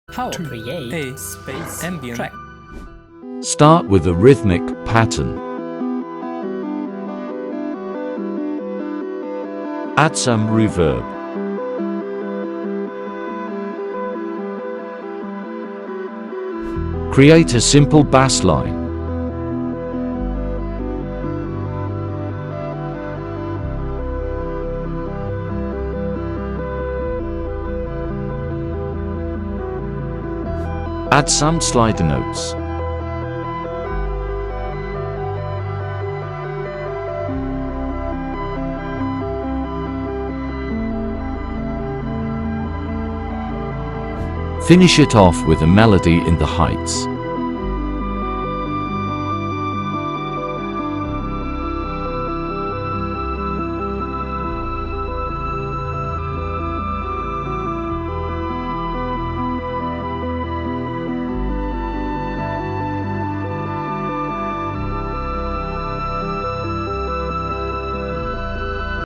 How to create a space ambient track. Start with a rhythmic pattern. Add some reverb. Create a simple bass line. Add some slider notes. Finish it off with a melody in the heights.